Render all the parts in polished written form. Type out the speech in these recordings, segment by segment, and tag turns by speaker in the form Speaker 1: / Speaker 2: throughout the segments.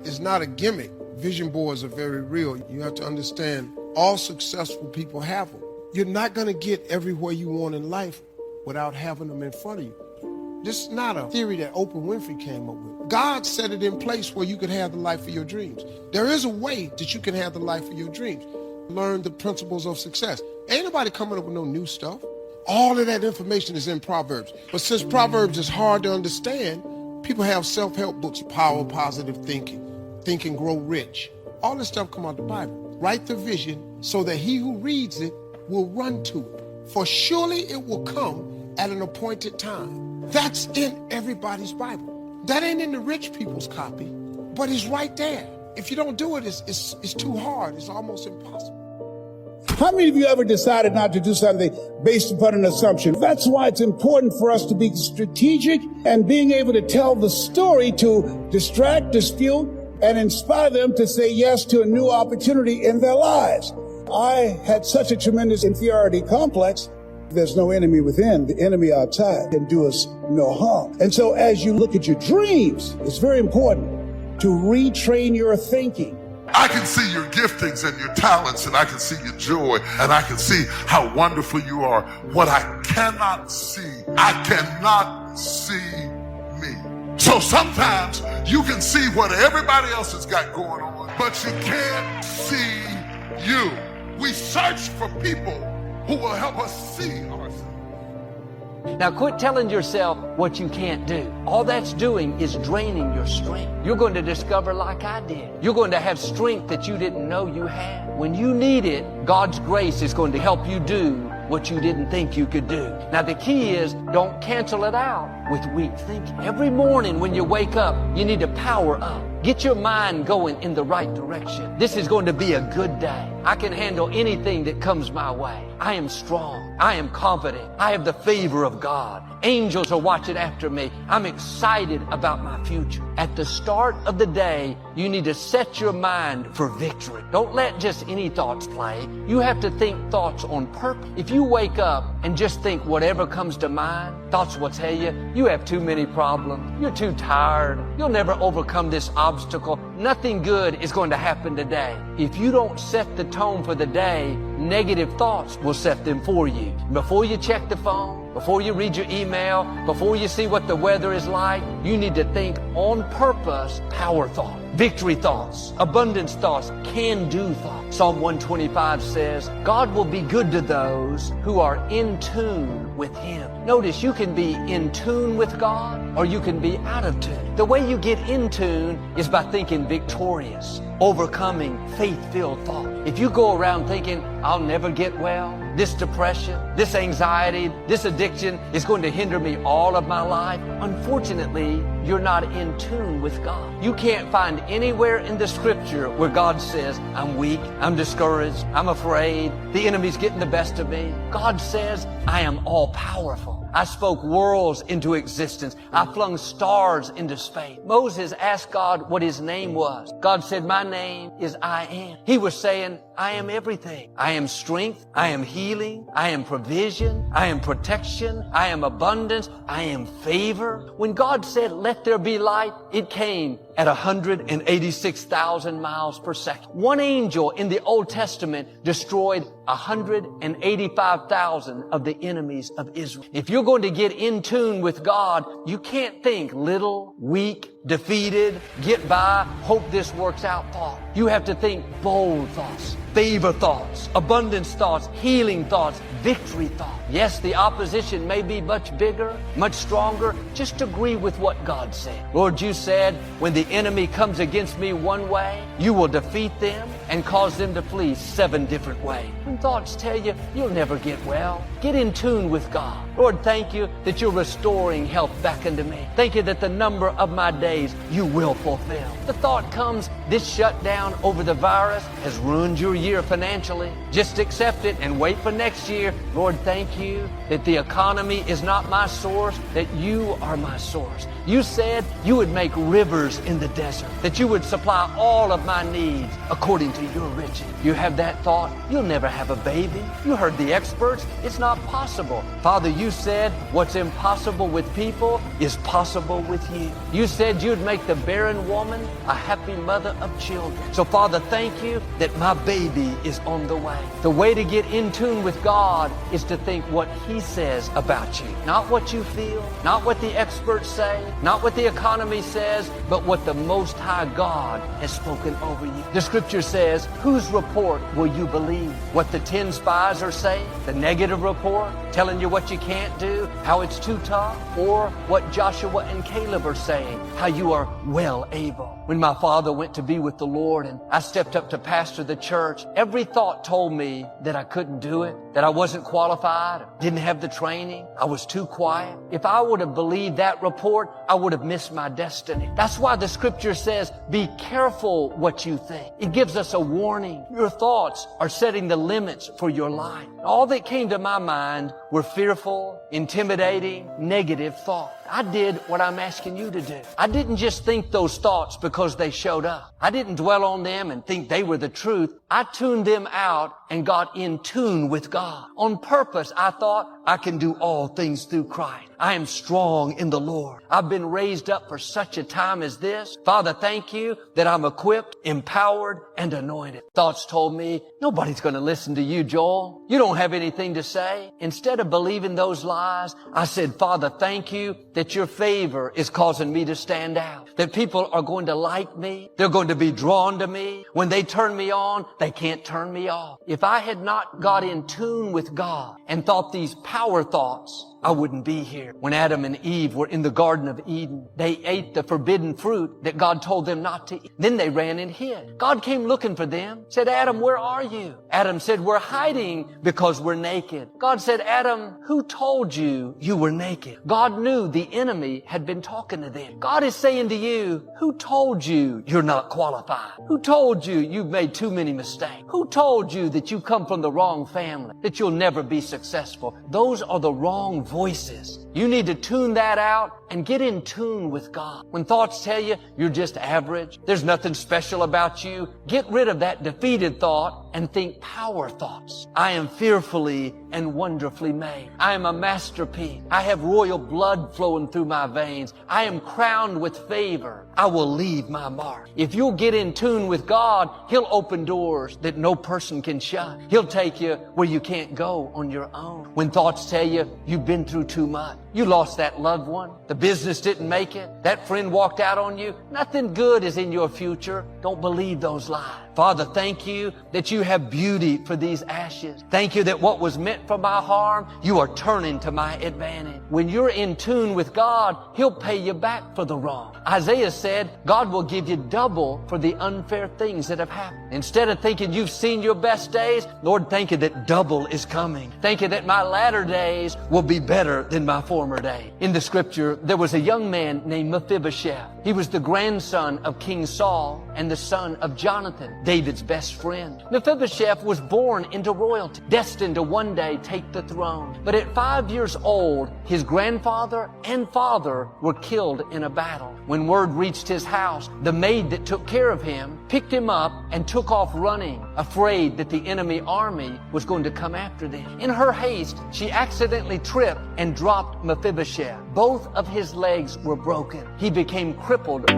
Speaker 1: is not a gimmick. Vision boards are very real. You have to understand all successful people have them. You're not going to get everywhere you want in life without having them in front of you. This is not a theory that Oprah Winfrey came up with. God set it in place where you could have the life of your dreams. There is a way that you can have the life of your dreams. Learn the principles of success. Ain't nobody coming up with no new stuff. All of that information is in Proverbs. But since Proverbs is hard to understand, people have self-help books, Power of Positive Thinking, Think and Grow Rich. All this stuff come out the Bible. Write the vision so that he who reads it will run to it. For surely it will come at an appointed time. That's in everybody's Bible. That ain't in the rich people's copy, but it's right there. If you don't do it, it's too hard. It's almost impossible.
Speaker 2: How many of you ever decided not to do something based upon an assumption? That's why it's important for us to be strategic and being able to tell the story to distract, dispute, and inspire them to say yes to a new opportunity in their lives. I had such a tremendous inferiority complex. There's no enemy within. The enemy outside can do us no harm. And so as you look at your dreams, it's very important to retrain your thinking.
Speaker 3: I can see your giftings and your talents, and I can see your joy, and I can see how wonderful you are. What I cannot see, I cannot see me. So sometimes you can see what everybody else has got going on, but you can't see you. We search for people who will help us see ourselves.
Speaker 4: Now quit telling yourself what you can't do. All that's doing is draining your strength. You're going to discover, like I did, you're going to have strength that you didn't know you had. When you need it, God's grace is going to help you do what you didn't think you could do. Now the key is, don't cancel it out with weak thinking. Every morning when you wake up, you need to power up. Get your mind going in the right direction. This is going to be a good day. I can handle anything that comes my way. I am strong. I am confident. I have the favor of God. Angels are watching after me. I'm excited about my future. At the start of the day, you need to set your mind for victory. Don't let just any thoughts play. You have to think thoughts on purpose. If you wake up and just think whatever comes to mind, thoughts will tell you, you have too many problems. You're too tired. You'll never overcome this obstacle. Nothing good is going to happen today. If you don't set the tone for the day, negative thoughts will set them for you. Before you check the phone, before you read your email, before you see what the weather is like, you need to think on purpose, power thought, victory thoughts, abundance thoughts, can-do thoughts. Psalm 125 says, God will be good to those who are in tune with Him. Notice you can be in tune with God or you can be out of tune. The way you get in tune is by thinking victorious, overcoming faith-filled thought. If you go around thinking, I'll never get well, this depression, this anxiety, this addiction is going to hinder me all of my life, unfortunately, you're not in tune with God. You can't find anywhere in the scripture where God says, I'm weak, I'm discouraged, I'm afraid, the enemy's getting the best of me. God says, I am all powerful. I spoke worlds into existence. I flung stars into space. Moses asked God what his name was. God said, my name is I Am. He was saying, I am everything. I am strength. I am healing. I am provision. I am protection. I am abundance. I am favor. When God said, let there be light, it came at 186,000 miles per second. One angel in the Old Testament destroyed 185,000 of the enemies of Israel. If you're going to get in tune with God, you can't think little, weak, defeated, get by, hope this works out thought. You have to think bold thoughts, favor thoughts, abundance thoughts, healing thoughts, victory thoughts. Yes, the opposition may be much bigger, much stronger. Just agree with what God said. Lord, you said, when the enemy comes against me one way, you will defeat them and cause them to flee 7 different ways. When thoughts tell you you'll never get well, get in tune with God. Lord, thank you that you're restoring health back into me. Thank you that the number of my days you will fulfill. The thought comes, this shutdown over the virus has ruined your year financially. Just accept it and wait for next year. Lord, thank you that the economy is not my source, that you are my source. You said you would make rivers in the desert, that you would supply all of my needs according to your riches. You have that thought, you'll never have a baby. You heard the experts, it's not possible. Father, you said what's impossible with people is possible with you. You said you'd make the barren woman a happy mother of children. So Father, thank you that my baby is on the way. The way to get in tune with God is to think what He says about you. Not what you feel, not what the experts say, not what the economy says, but what the Most High God has spoken over you. The scripture says, whose report will you believe? What the 10 spies are saying? The negative report? Telling you what you can't do? How it's too tough? Or what Joshua and Caleb are saying? How you are well able. When my father went to be with the Lord and I stepped up to pastor the church, every thought told me that I couldn't do it, that I wasn't qualified, didn't have the training, I was too quiet. If I would have believed that report, I would have missed my destiny. That's why the scripture says, be careful what you think. It gives us a warning. Your thoughts are setting the limits for your life. All that came to my mind were fearful, intimidating, negative thoughts. I did what I'm asking you to do. I didn't just think those thoughts because they showed up. I didn't dwell on them and think they were the truth. I tuned them out and got in tune with God. On purpose, I thought I can do all things through Christ. I am strong in the Lord. I've been raised up for such a time as this. Father, thank you that I'm equipped, empowered, and anointed. Thoughts told me, nobody's going to listen to you, Joel. You don't have anything to say. Instead of believing those lies, I said, Father, thank you that your favor is causing me to stand out. That people are going to like me. They're going to be drawn to me. When they turn me on, they can't turn me off. If I had not got in tune with God and thought these power thoughts, I wouldn't be here. When Adam and Eve were in the Garden of Eden, they ate the forbidden fruit that God told them not to eat. Then they ran and hid. God came looking for them, said, Adam, where are you? Adam said, we're hiding because we're naked. God said, Adam, who told you you were naked? God knew the enemy had been talking to them. God is saying to you, who told you you're not qualified? Who told you you've made too many mistakes? Who told you that you come from the wrong family, that you'll never be successful? Those are the wrong voices. You need to tune that out and get in tune with God. When thoughts tell you you're just average, there's nothing special about you, get rid of that defeated thought and think power thoughts. I am fearfully and wonderfully made. I am a masterpiece. I have royal blood flowing through my veins. I am crowned with favor. I will leave my mark. If you'll get in tune with God, He'll open doors that no person can shut. He'll take you where you can't go on your own. When thoughts tell you you've been through too much, you lost that loved one, the business didn't make it, that friend walked out on you, nothing good is in your future, don't believe those lies. Father, thank you that you have beauty for these ashes. Thank you that what was meant for my harm, you are turning to my advantage. When you're in tune with God, He'll pay you back for the wrong. Isaiah said, God will give you double for the unfair things that have happened. Instead of thinking you've seen your best days, Lord, thank you that double is coming. Thank you that my latter days will be better than my former day. In the scripture, there was a young man named Mephibosheth. He was the grandson of King Saul and the son of Jonathan, David's best friend. Mephibosheth was born into royalty, destined to one day take the throne. But at 5 years old, his grandfather and father were killed in a battle. When word reached his house, the maid that took care of him picked him up and took off running, afraid that the enemy army was going to come after them. In her haste, she accidentally tripped and dropped Mephibosheth. Both of his legs were broken. He became crippled.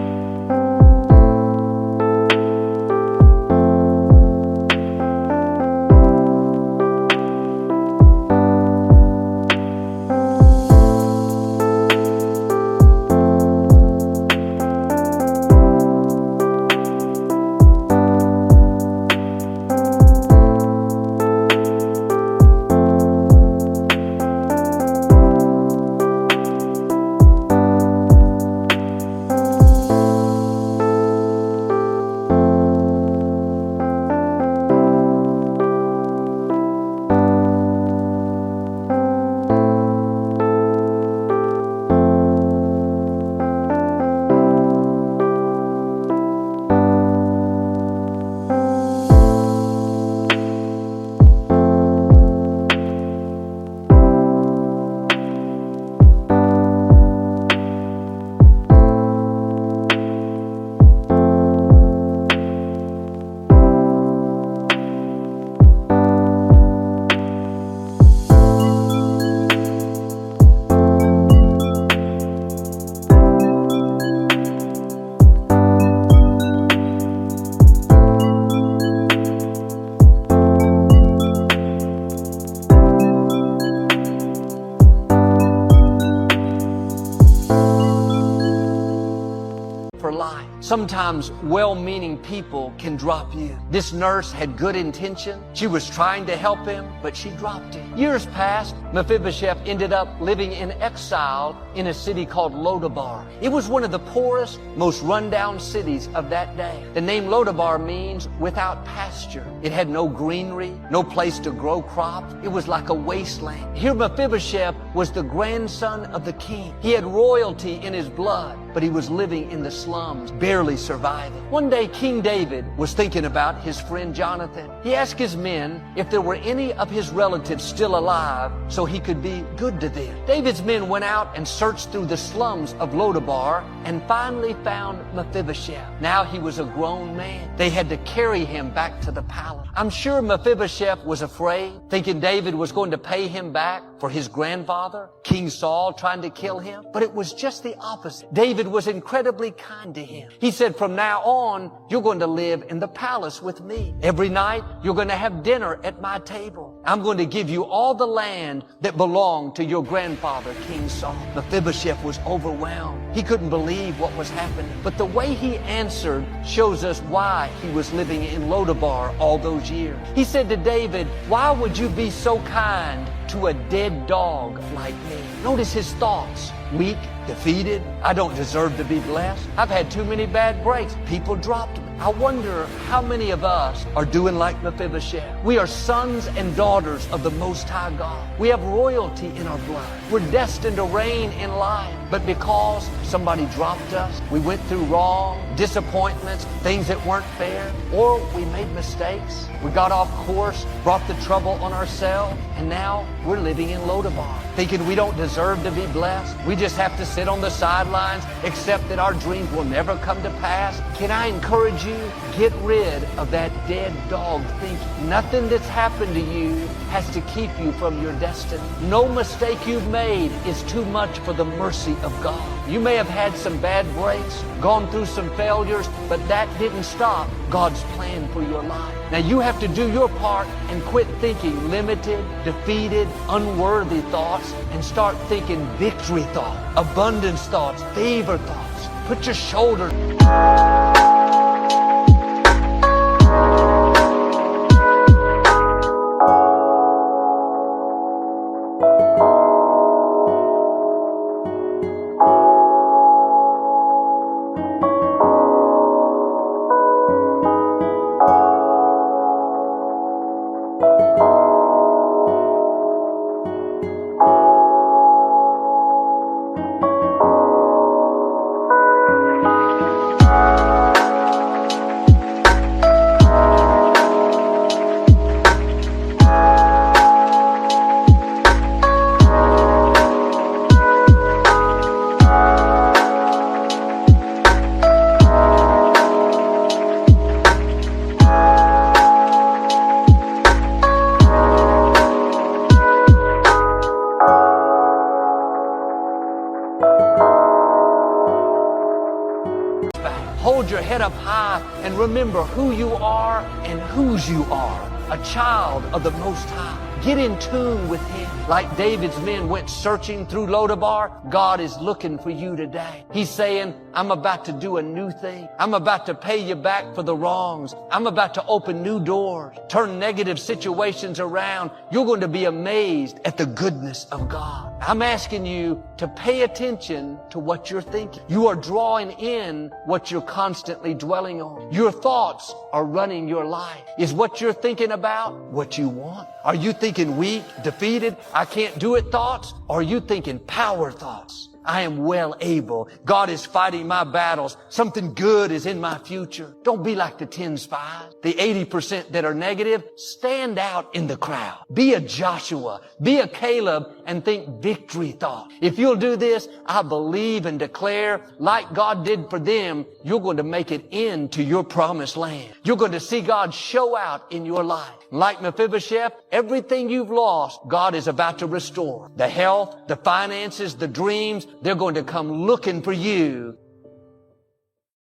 Speaker 4: for life. Sometimes well-meaning people can drop you. This nurse had good intention. She was trying to help him, but she dropped him. Years passed. Mephibosheth ended up living in exile in a city called Lodabar. It was one of the poorest, most rundown cities of that day. The name Lodabar means without pasture. It had no greenery, no place to grow crops. It was like a wasteland. Here Mephibosheth was the grandson of the king. He had royalty in his blood, but he was living in the slums, barely surviving. One day, King David was thinking about his friend Jonathan. He asked his men if there were any of his relatives still alive so he could be good to them. David's men went out and searched through the slums of Lodabar and finally found Mephibosheth. Now he was a grown man. They had to carry him back to the palace. I'm sure Mephibosheth was afraid, thinking David was going to pay him back for his grandfather, King Saul, trying to kill him. But it was just the opposite. David was incredibly kind to him. He said, from now on, you're going to live in the palace with me. Every night, you're going to have dinner at my table. I'm going to give you all the land that belonged to your grandfather, King Saul. Mephibosheth was overwhelmed. He couldn't believe what was happening. But the way he answered shows us why he was living in Lodabar all those years. He said to David, why would you be so kind to a dead dog like me? Notice his thoughts. Weak, defeated. I don't deserve to be blessed. I've had too many bad breaks. People dropped me. I wonder how many of us are doing like Mephibosheth. We are sons and daughters of the Most High God. We have royalty in our blood. We're destined to reign in life. But because somebody dropped us, we went through wrong, disappointments, things that weren't fair, or we made mistakes, we got off course, brought the trouble on ourselves, and now we're living in Lodabar, thinking we don't deserve to be blessed. We just have to sit on the sidelines, accept that our dreams will never come to pass. Can I encourage you? Get rid of that dead dog thinking. Nothing that's happened to you has to keep you from your destiny. No mistake you've made is too much for the mercy of God. You may have had some bad breaks, gone through some failures, but that didn't stop God's plan for your life. Now you have to do your part and quit thinking limited, defeated, unworthy thoughts and start thinking victory thoughts, abundance thoughts, favor thoughts. Put your shoulder. Hold your head up high and remember who you are and whose you are. A child of the Most High. Get in tune with Him. Like David's men went searching through Lodabar, God is looking for you today. He's saying, I'm about to do a new thing. I'm about to pay you back for the wrongs. I'm about to open new doors, turn negative situations around. You're going to be amazed at the goodness of God. I'm asking you to pay attention to what you're thinking. You are drawing in what you're constantly dwelling on. Your thoughts are running your life. Is what you're thinking about what you want? Are you thinking weak, defeated, I can't do it thoughts? Or are you thinking power thoughts? I am well able. God is fighting my battles. Something good is in my future. Don't be like the 10 spies. The 80% that are negative, stand out in the crowd. Be a Joshua. Be a Caleb and think victory thought. If you'll do this, I believe and declare, like God did for them, you're going to make it into your promised land. You're going to see God show out in your life. Like Mephibosheth, everything you've lost, God is about to restore. The health, the finances, the dreams, they're going to come looking for you